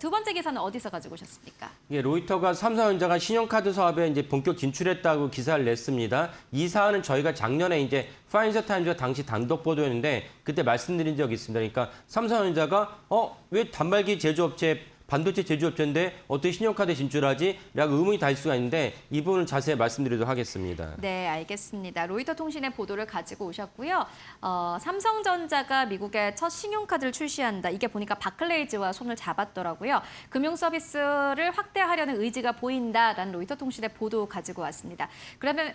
두 번째 기사는 어디서 가지고 오셨습니까? 예, 로이터가 삼성전자가 신용카드 사업에 이제 본격 진출했다고 기사를 냈습니다. 이 사안은 저희가 작년에 이제 파이낸셜 타임즈가 당시 단독 보도였는데 그때 말씀드린 적이 있습니다. 그러니까 삼성전자가 왜 단말기 제조업체 반도체 제조업체인데 어떻게 신용카드에 진출하지? 라고 의문이 달 수가 있는데 이 부분을 자세히 말씀드리도록 하겠습니다. 네, 알겠습니다. 로이터 통신의 보도를 가지고 오셨고요. 삼성전자가 미국에 첫 신용카드를 출시한다. 이게 보니까 바클레이즈와 손을 잡았더라고요. 금융 서비스를 확대하려는 의지가 보인다라는 로이터 통신의 보도 가지고 왔습니다.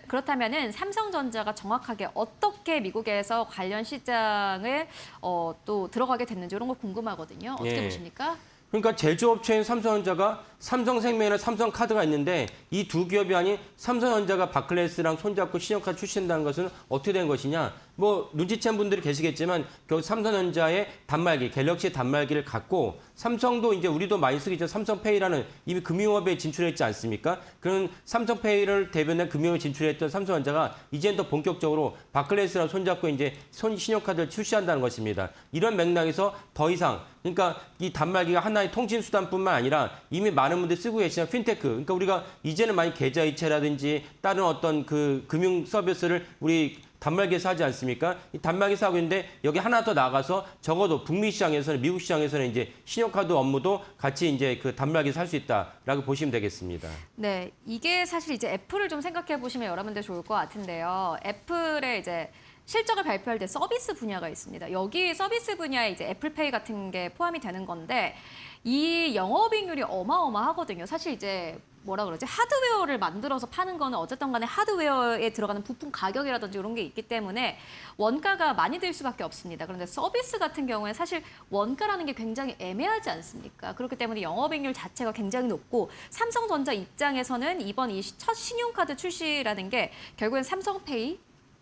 그렇다면은 삼성전자가 정확하게 어떻게 미국에서 관련 시장을 또 들어가게 됐는지 이런 거 궁금하거든요. 어떻게 예. 보십니까? 그러니까 제조업체인 삼성전자가 삼성생명이나 삼성카드가 있는데 이 두 기업이 아닌 삼성전자가 바클레이스랑 손잡고 신용카드 출시한다는 것은 어떻게 된 것이냐. 뭐 눈치챈 분들이 계시겠지만 결국 삼성전자의 단말기, 갤럭시 단말기를 갖고 삼성도 이제 우리도 많이 쓰겠죠. 삼성페이라는 이미 금융업에 진출했지 않습니까? 그런 삼성페이를 대변한 금융업에 진출했던 삼성전자가 이제는 더 본격적으로 바클레이스랑 손잡고 이제 신용카드를 출시한다는 것입니다. 이런 맥락에서 더 이상 그러니까 이 단말기가 하나의 통신 수단뿐만 아니라 이미 많은 분들이 쓰고 계시는 핀테크. 그러니까 우리가 이제는 많이 계좌이체라든지 다른 어떤 그 금융 서비스를 우리 단말기에서 하지 않습니까? 이 단말기에서 하고 있는데 여기 하나 더 나가서 적어도 북미 시장에서는 미국 시장에서는 이제 신용카드 업무도 같이 이제 그 단말기에서 할 수 있다라고 보시면 되겠습니다. 네, 이게 사실 이제 애플을 좀 생각해 보시면 여러분들 좋을 것 같은데요. 애플의 이제 실적을 발표할 때 서비스 분야가 있습니다. 여기 서비스 분야에 이제 애플페이 같은 게 포함이 되는 건데 이 영업이익률이 어마어마하거든요. 사실 이제 뭐라 그러지? 하드웨어를 만들어서 파는 거는 어쨌든 간에 하드웨어에 들어가는 부품 가격이라든지 이런 게 있기 때문에 원가가 많이 들 수밖에 없습니다. 그런데 서비스 같은 경우에 사실 원가라는 게 굉장히 애매하지 않습니까? 그렇기 때문에 영업이익률 자체가 굉장히 높고 삼성전자 입장에서는 이번 이 첫 신용카드 출시라는 게 결국엔 삼성페이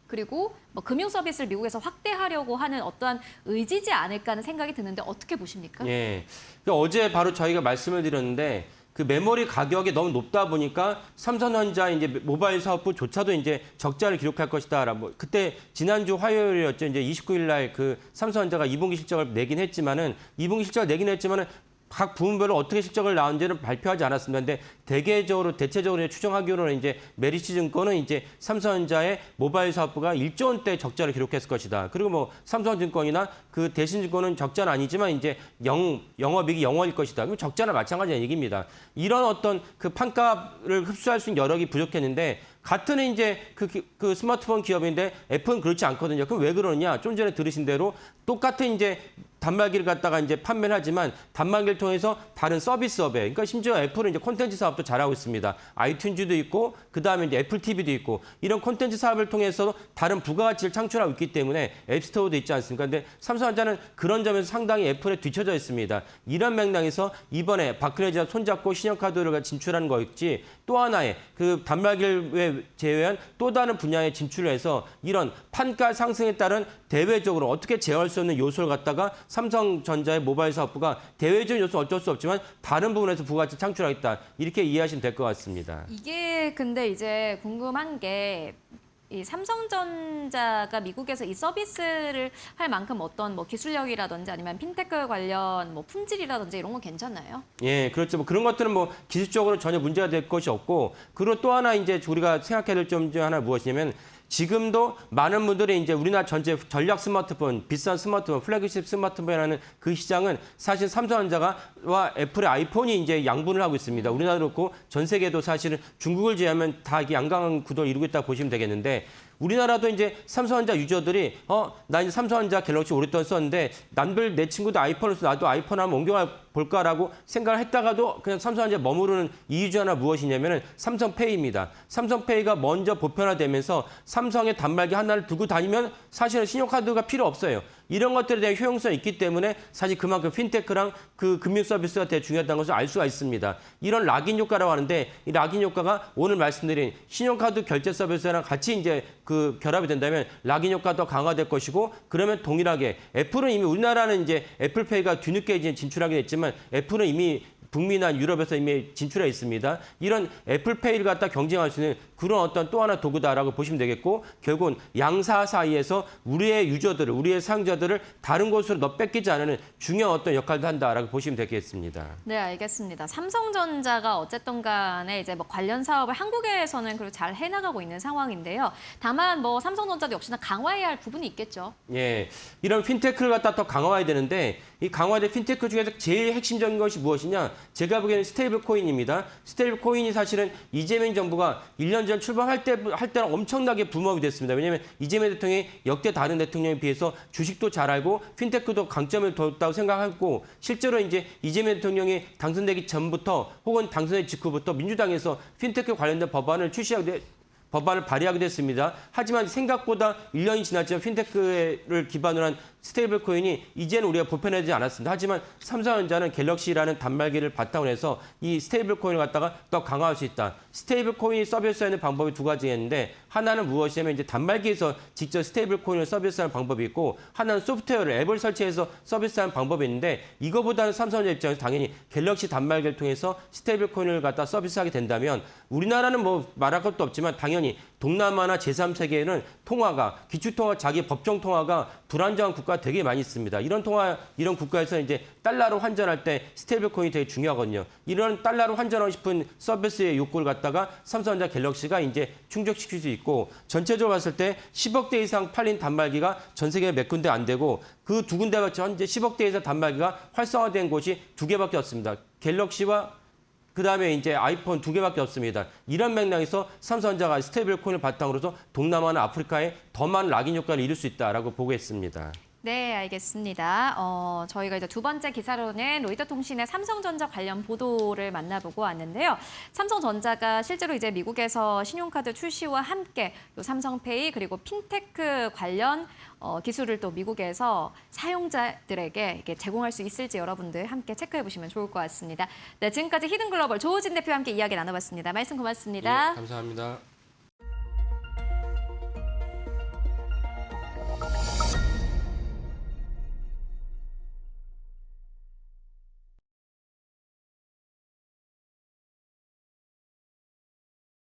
그리고 뭐 금융 서비스를 미국에서 확대하려고 하는 어떠한 의지지 않을까 하는 생각이 드는데 어떻게 보십니까? 예. 어제 바로 저희가 말씀을 드렸는데 그 메모리 가격이 너무 높다 보니까 삼성전자 이제 모바일 사업부조차도 이제 적자를 기록할 것이다. 뭐 그때 지난주 화요일이었죠. 이제 29일 날 그 삼성전자가 2분기 실적을 내긴 했지만은 2분기 실적을 내긴 했지만은 각 부문별로 어떻게 실적을 나온지는 발표하지 않았습니다. 근데 대체적으로 추정하기로는 이제 메리츠증권은 이제 삼성전자의 모바일 사업부가 1조 원대 적자를 기록했을 것이다. 그리고 뭐 삼성증권이나 그 대신증권은 적자는 아니지만 이제 영업이익이 0원일 것이다. 그럼 적자나 마찬가지의 얘기입니다. 이런 어떤 그 판가를 흡수할 수 있는 여력이 부족했는데 같은 이제 그 스마트폰 기업인데 애플은 그렇지 않거든요. 그럼 왜 그러냐? 좀 전에 들으신 대로 똑같은 이제 단말기를 갖다가 이제 판매를 하지만 단말기를 통해서 다른 서비스업에, 그러니까 심지어 애플은 이제 콘텐츠 사업도 잘하고 있습니다. 아이튠즈도 있고, 그 다음에 이제 애플 TV도 있고, 이런 콘텐츠 사업을 통해서 다른 부가가치를 창출하고 있기 때문에 앱스토어도 있지 않습니까? 근데 삼성전자는 그런 점에서 상당히 애플에 뒤처져 있습니다. 이런 맥락에서 이번에 바클레이즈와 손잡고 신용카드를 진출하는 거였지, 또 하나의 그 단말기를 제외한 또 다른 분야에 진출을 해서 이런 판가 상승에 따른 대외적으로 어떻게 제어할 수 없는 요소를 갖다가 삼성전자의 모바일 사업부가 대외적인 요소는 어쩔 수 없지만 다른 부분에서 부가가치 창출하겠다. 이렇게 이해하시면 될 것 같습니다. 이게 근데 이제 궁금한 게 이 삼성전자가 미국에서 이 서비스를 할 만큼 어떤 뭐 기술력이라든지 아니면 핀테크 관련 뭐 품질이라든지 이런 건 괜찮나요? 예, 그렇죠. 뭐 그런 것들은 뭐 기술적으로 전혀 문제가 될 것이 없고, 그리고 또 하나 이제 우리가 생각해야 될 점 중 하나 무엇이냐면 지금도 많은 분들이 이제 우리나라 전체 전략 스마트폰, 비싼 스마트폰, 플래그십 스마트폰이라는 그 시장은 사실 삼성전자와 애플의 아이폰이 이제 양분을 하고 있습니다. 우리나라도 그렇고 전 세계도 사실은 중국을 제외하면 다 이게 양강한 구도를 이루고 있다고 보시면 되겠는데 우리나라도 이제 삼성전자 유저들이 나 이제 삼성전자 갤럭시 오랫동안 썼는데 남들 내 친구도 아이폰을 써 나도 아이폰 한번 옮겨가 볼까라고 생각을 했다가도 그냥 삼성전자에 머무르는 이유 하나 무엇이냐면은 삼성페이입니다. 삼성페이가 먼저 보편화되면서 삼성의 단말기 하나를 두고 다니면 사실은 신용카드가 필요 없어요. 이런 것들에 대한 효용성이 있기 때문에 사실 그만큼 핀테크랑 그 금융 서비스가 되게 중요하다는 것을 알 수가 있습니다. 이런 락인 효과라고 하는데 이 락인 효과가 오늘 말씀드린 신용카드 결제 서비스랑 같이 이제 그 결합이 된다면 락인 효과도 강화될 것이고 그러면 동일하게 애플은 이미 우리나라는 이제 애플페이가 뒤늦게 이제 진출하게 됐지만 애플은 이미 북미나 유럽에서 이미 진출해 있습니다. 이런 애플페이를 갖다 경쟁할 수 있는 그런 어떤 또 하나 도구다라고 보시면 되겠고 결국은 양사 사이에서 우리의 유저들을, 우리의 사용자들을 다른 곳으로 뺏기지 않는 중요한 어떤 역할도 한다라고 보시면 되겠습니다. 네, 알겠습니다. 삼성전자가 어쨌든 간에 이제 뭐 관련 사업을 한국에서는 그리고 잘 해나가고 있는 상황인데요. 다만 뭐 삼성전자도 역시나 강화해야 할 부분이 있겠죠. 예, 이런 핀테크를 갖다 더 강화해야 되는데 이 강화된 핀테크 중에서 제일 핵심적인 것이 무엇이냐? 제가 보기에는 스테이블 코인입니다. 스테이블 코인이 사실은 이재명 정부가 1년 전 출범할 때는 엄청나게 붐업이 됐습니다. 왜냐하면 이재명 대통령이 역대 다른 대통령에 비해서 주식도 잘 알고 핀테크도 강점을 뒀다고 생각하고 실제로 이제 이재명 대통령이 당선되기 전부터 혹은 당선된 직후부터 민주당에서 핀테크 관련된 법안을 발의하게 됐습니다. 하지만 생각보다 1년이 지났지만 핀테크를 기반으로 한 스테이블 코인이 이제는 우리가 보편화되지 않았습니다. 하지만 삼성전자는 갤럭시라는 단말기를 바탕으로 해서 이 스테이블 코인을 갖다가 더 강화할 수 있다. 스테이블 코인이 서비스하는 방법이 두 가지가 있는데 하나는 무엇이냐면 이제 단말기에서 직접 스테이블 코인을 서비스하는 방법이 있고 하나는 소프트웨어를 앱을 설치해서 서비스하는 방법이 있는데 이거보다는 삼성전자 입장에서 당연히 갤럭시 단말기를 통해서 스테이블 코인을 갖다 서비스하게 된다면 우리나라는 뭐 말할 것도 없지만 당연히 동남아나 제3세계에는 통화가 기축통화 자기 법정 통화가 불안정한 국가가 되게 많이 있습니다. 이런 국가에서 이제 달러로 환전할 때 스테이블 코인이 되게 중요하거든요. 이런 달러로 환전하고 싶은 서비스의 욕구를 갖다가 삼성전자 갤럭시가 이제 충족시킬 수 있고 전체적으로 봤을 때 10억 대 이상 팔린 단말기가 전 세계에 몇 군데 안 되고 그 두 군데가 현재 10억 대 이상 단말기가 활성화된 곳이 두 개밖에 없습니다. 갤럭시와 그다음에 이제 아이폰 두 개밖에 없습니다. 이런 맥락에서 삼성전자가 스테이블 코인을 바탕으로서 동남아나 아프리카에 더 많은 락인 효과를 이룰 수 있다라고 보고 있습니다. 네, 알겠습니다. 저희가 이제 두 번째 기사로는 로이터 통신의 삼성전자 관련 보도를 만나보고 왔는데요. 삼성전자가 실제로 이제 미국에서 신용카드 출시와 함께 요 삼성페이 그리고 핀테크 관련 기술을 또 미국에서 사용자들에게 이렇게 제공할 수 있을지 여러분들 함께 체크해 보시면 좋을 것 같습니다. 네, 지금까지 히든글로벌 조우진 대표와 함께 이야기 나눠봤습니다. 말씀 고맙습니다. 예, 감사합니다.